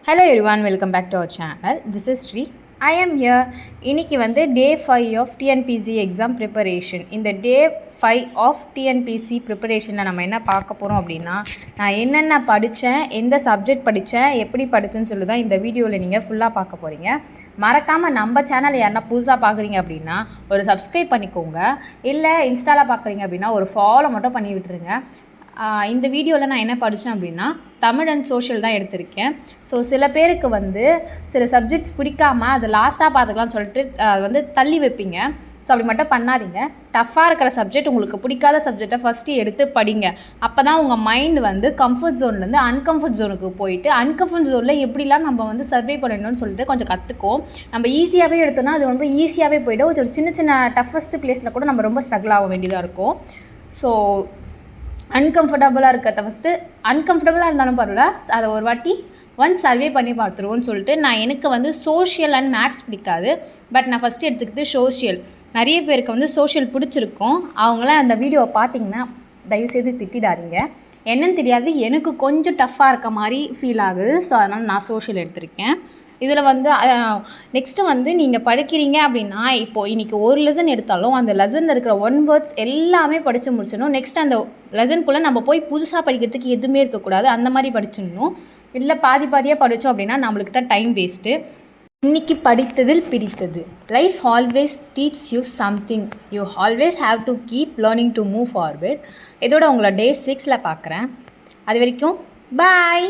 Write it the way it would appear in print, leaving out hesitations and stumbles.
Hello everyone, welcome back to our channel. This is Sri. I am here. இன்னைக்கு வந்து டே 5 of TNPSC exam preparation. இந்த டே 5 of TNPSC ப்ரிப்பரேஷனில் நம்ம என்ன பார்க்க போகிறோம் அப்படின்னா, நான் என்னென்ன படித்தேன், எந்த சப்ஜெக்ட் படித்தேன், எப்படி படித்தேன்னு சொல்லி தான் இந்த வீடியோவில் நீங்கள் ஃபுல்லாக பார்க்க போகிறீங்க. மறக்காமல் நம்ம சேனல் யாருன்னா புதுசாக பார்க்குறீங்க அப்படின்னா ஒரு சப்ஸ்கிரைப் பண்ணிக்கோங்க. இல்லை இன்ஸ்டாவில் பார்க்குறீங்க அப்படின்னா ஒரு ஃபாலோ மட்டும் பண்ணி விட்டுருங்க. இந்த வீடியோவில் நான் என்ன படித்தேன் அப்படின்னா தமிழ் அண்ட் சோஷியல் தான் எடுத்திருக்கேன். ஸோ சில பேருக்கு வந்து சில சப்ஜெக்ட்ஸ் பிடிக்காமல் அது லாஸ்ட்டாக பார்த்துக்கலாம்னு சொல்லிட்டு அது வந்து தள்ளி வைப்பீங்க. ஸோ அப்படி மட்டும் பண்ணாதீங்க. டஃப்பாக இருக்கிற சப்ஜெக்ட், உங்களுக்கு பிடிக்காத சப்ஜெக்டை ஃபஸ்ட்டு எடுத்து படிங்க. அப்போ தான் உங்கள் மைண்ட் வந்து கம்ஃபர்ட் ஜோன்லேருந்து அன்கம்ஃபர்ட் ஜோனுக்கு போயிட்டு அன்கம்ஃபர்ட் ஜோனில் எப்படிலாம் நம்ம வந்து சர்வே பண்ணணும்னு சொல்லிட்டு கொஞ்சம் கற்றுக்கும். நம்ம ஈஸியாகவே எடுத்தோன்னா அது ரொம்ப ஈஸியாகவே போய்ட்டு ஒரு சின்ன சின்ன டஃபஸ்ட் பிளேஸில் கூட நம்ம ரொம்ப ஸ்ட்ரகிள் ஆக வேண்டியதாக இருக்கும். ஸோ அன்கம்ஃபர்டபுளாக இருக்கிறத ஃபஸ்ட்டு அன்கம்ஃபர்டபுளாக இருந்தாலும் பரவாயில்ல, அதை ஒரு வாட்டி சர்வே பண்ணி பார்த்துருவோன்னு சொல்லிட்டு எனக்கு வந்து சோஷியல் அண்ட் மேக்ஸ் பிடிக்காது. பட் நான் ஃபஸ்ட்டு எடுத்துக்கிட்டு சோஷியல். நிறைய பேருக்கு வந்து சோஷியல் பிடிச்சிருக்கும். அவங்களாம் அந்த வீடியோவை பார்த்தீங்கன்னா தயவுசெய்து திட்டிடாதீங்க. என்னன்னு தெரியாது, எனக்கு கொஞ்சம் டஃப்பாக இருக்க மாதிரி ஃபீல் ஆகுது. ஸோ அதனால் நான் சோஷியல் எடுத்திருக்கேன். இதில் வந்து நெக்ஸ்ட்டு வந்து நீங்கள் படிக்கிறீங்க அப்படின்னா இப்போது இன்றைக்கி ஒரு லெசன் எடுத்தாலும் அந்த லெசனில் இருக்கிற வேர்ட்ஸ் எல்லாமே படித்து முடிச்சிடணும். நெக்ஸ்ட் அந்த லெசனுக்குள்ளே நம்ம போய் புதுசாக படிக்கிறதுக்கு எதுவுமே இருக்கக்கூடாது. அந்த மாதிரி படிச்சிடணும். இல்லை பாதியாக படித்தோம் அப்படின்னா நம்மளுக்கிட்ட டைம் வேஸ்ட்டு. இன்றைக்கி படித்ததில் பிடித்தது. Life always teach you something. You always have to keep learning to move forward. இதோட உங்களை டே 6 பார்க்குறேன். அது வரைக்கும் பாய்.